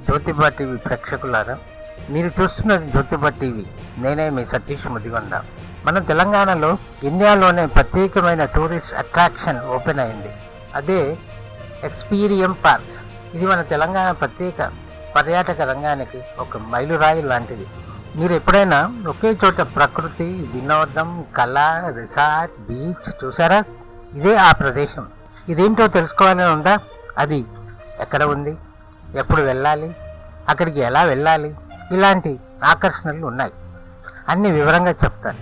Jyotiba TV ప్రేక్షకులారా, మీరు చూస్తున్నది Jyotiba TV. నేనే మీ సతీష్ ముదిగొండ. మన తెలంగాణలో ఇండియాలోనే ప్రత్యేకమైన టూరిస్ట్ అట్రాక్షన్ ఓపెన్ అయింది. అదే ఎక్స్పీరియం పార్క్. ఇది మన తెలంగాణ ప్రత్యేక పర్యాటక రంగానికి ఒక మైలురాయి లాంటిది. మీరు ఎప్పుడైనా ఒకే చోట ప్రకృతి, వినోదం, కళ, రిసార్ట్, బీచ్ చూసారా? ఇదే ఆ ప్రదేశం. ఇదేంటో తెలుసుకోవాలని ఉందా? అది ఎక్కడ ఉంది, ఎప్పుడు వెళ్ళాలి, అక్కడికి ఎలా వెళ్ళాలి, ఇలాంటి ఆకర్షణలు ఉన్నాయి. అన్ని వివరంగా చెప్తాను.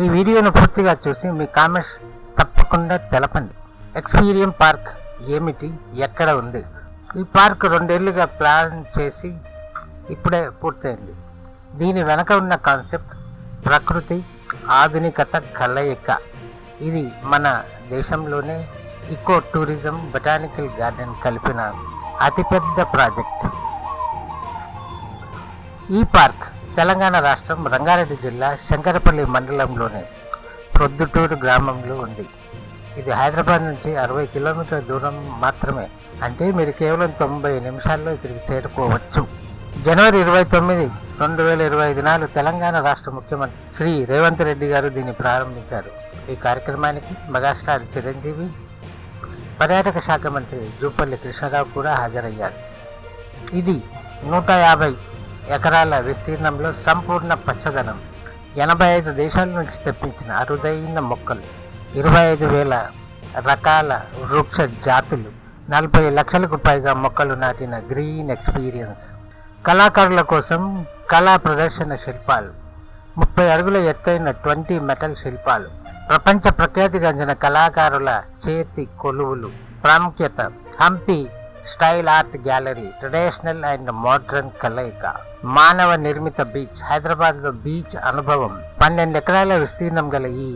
ఈ వీడియోను పూర్తిగా చూసి మీ కామెంట్స్ తప్పకుండా తెలపండి. ఎక్స్పీరియం పార్క్ ఏమిటి, ఎక్కడ ఉంది? ఈ పార్క్ 2 ఏళ్లుగా ప్లాన్ చేసి ఇప్పుడే పూర్తయింది. దీని వెనక ఉన్న కాన్సెప్ట్ ప్రకృతి, ఆధునికత కలయిక. ఇది మన దేశంలోనే ఈకో టూరిజం, బొటానికల్ గార్డెన్ కలిపిన అతిపెద్ద ప్రాజెక్ట్. ఈ పార్క్ తెలంగాణ రాష్ట్రం రంగారెడ్డి జిల్లా శంకరపల్లి మండలంలోని ప్రొద్దుటూరు గ్రామంలో ఉంది. ఇది హైదరాబాద్ నుంచి 60 కిలోమీటర్ల దూరం మాత్రమే. అంటే మీరు కేవలం 90 నిమిషాల్లో ఇక్కడికి చేరుకోవచ్చు. జనవరి 29, 2025 నాడు తెలంగాణ రాష్ట్ర ముఖ్యమంత్రి శ్రీ రేవంత్ రెడ్డి గారు దీన్ని ప్రారంభించారు. ఈ కార్యక్రమానికి మెగాస్టార్ చిరంజీవి, పర్యాటక శాఖ మంత్రి జూపల్లి కృష్ణారావు కూడా హాజరయ్యారు. ఇది 150 ఎకరాల విస్తీర్ణంలో సంపూర్ణ పచ్చదనం, 85 దేశాల నుంచి తెప్పించిన అరుదైన మొక్కలు, 25,000 రకాల వృక్ష జాతులు, 40 లక్షలకు పైగా మొక్కలు నాటిన గ్రీన్ ఎక్స్పీరియన్స్, కళాకారుల కోసం కళా ప్రదర్శన శిల్పాలు, 30 అడుగుల ఎత్తైన 20 మెటల్ శిల్పాలు, ప్రపంచ ప్రఖ్యాతిగాంచిన కళాకారుల చేతి కొలువులు, ప్రాముఖ్యత Hampi style art gallery, traditional and modern కలయిక, మానవ నిర్మిత బీచ్, హైదరాబాద్లో బీచ్ అనుభవం, 12 ఎకరాల విస్తీర్ణం గల ఈ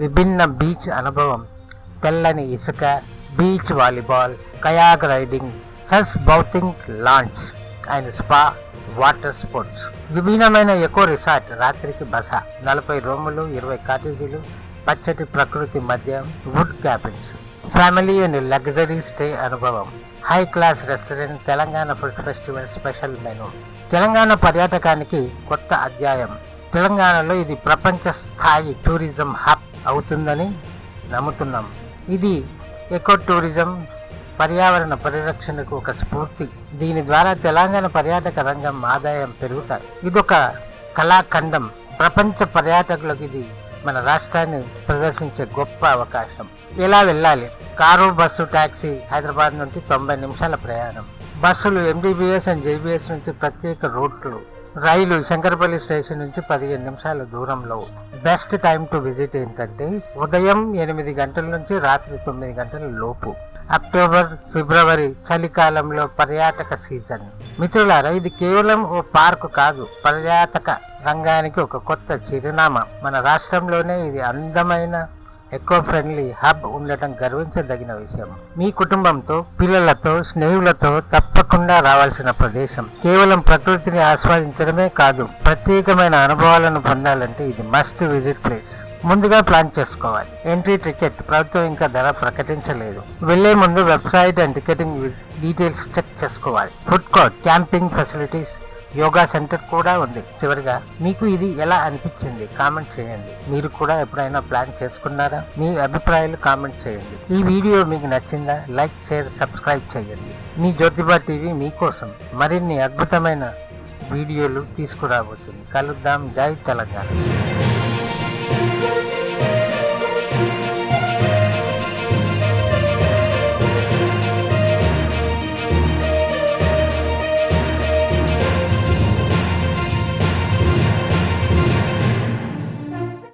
విభిన్న బీచ్ అనుభవం, తెల్లని ఇసుక, బీచ్ వాలీబాల్, కయాక్ రైడింగ్, సస్ బౌతింగ్ launch and spa, water sports, విభిన్నమైన ఎకో రిసార్ట్, రాత్రికి బస, 40 రూములు, 20 కాటేజీలు, పచ్చటి ప్రకృతి మధ్య wood cabins, family and luxury stay అనుభవం, high class restaurant, Telangana food festival special menu. Telangana పర్యాటకానికి కొత్త అధ్యాయం. తెలంగాణలో ఇది ప్రపంచ స్థాయి టూరిజం హబ్ అవుతుందని నమ్ముతున్నాం. ఇది ఎకో టూరిజం, పర్యావరణ పరిరక్షణకు ఒక స్ఫూర్తి. దీని ద్వారా తెలంగాణ పర్యాటక రంగం ఆదాయం పెరుగుతాయి. ఇదొక కళాఖండం. ప్రపంచ పర్యాటకులకు ఇది మన రాష్ట్రాన్ని ప్రదర్శించే గొప్ప అవకాశం. ఎలా వెళ్ళాలి? Car, bus, taxi. హైదరాబాద్ నుంచి 90 నిమిషాల ప్రయాణం. బస్సులు MDBS అండ్ JBS నుంచి ప్రత్యేక రూట్లు. రైలు శంకరపల్లి స్టేషన్ నుంచి 15 నిమిషాల దూరంలో. బెస్ట్ టైం టు విజిట్ ఏంటంటే ఉదయం 8 గంటల నుంచి రాత్రి 9 గంటల లోపు. అక్టోబర్, ఫిబ్రవరి చలికాలంలో పర్యాటక సీజన్. మిత్రులారా, ఇది కేవలం ఓ పార్కు కాదు, పర్యాటక రంగానికి ఒక కొత్త చిరునామా. మన రాష్ట్రంలోనే ఇది అందమైన ఎకో ఫ్రెండ్లీ హబ్ ఉండటం గర్వించదగిన విషయం. మీ కుటుంబంతో, పిల్లలతో, స్నేహితులతో తప్పకుండా రావాల్సిన ప్రదేశం. కేవలం ప్రకృతిని ఆస్వాదించడమే కాదు, ప్రత్యేకమైన అనుభవాలను పొందాలంటే ఇది మస్ట్ విజిట్ ప్లేస్. ముందుగా ప్లాన్ చేసుకోవాలి. ఎంట్రీ టికెట్ ప్రభుత్వం ఇంకా ధర ప్రకటించలేదు. వెళ్లే ముందు website and ticketing details check చేసుకోవాలి. Food court, camping facilities, yoga centre కూడా ఉంది. చివరిగా మీకు ఇది ఎలా అనిపించింది కామెంట్ చేయండి. మీరు కూడా ఎప్పుడైనా ప్లాన్ చేసుకున్నారా? మీ అభిప్రాయాలు కామెంట్ చేయండి. ఈ వీడియో మీకు నచ్చిందా? లైక్, షేర్, సబ్స్క్రైబ్ చేయండి. మీ జ్యోతిబా టీవీ మీకోసం మరిన్ని అద్భుతమైన వీడియోలు తీసుకురాబోతుంది. కలుద్దాం. జై తెలంగాణ.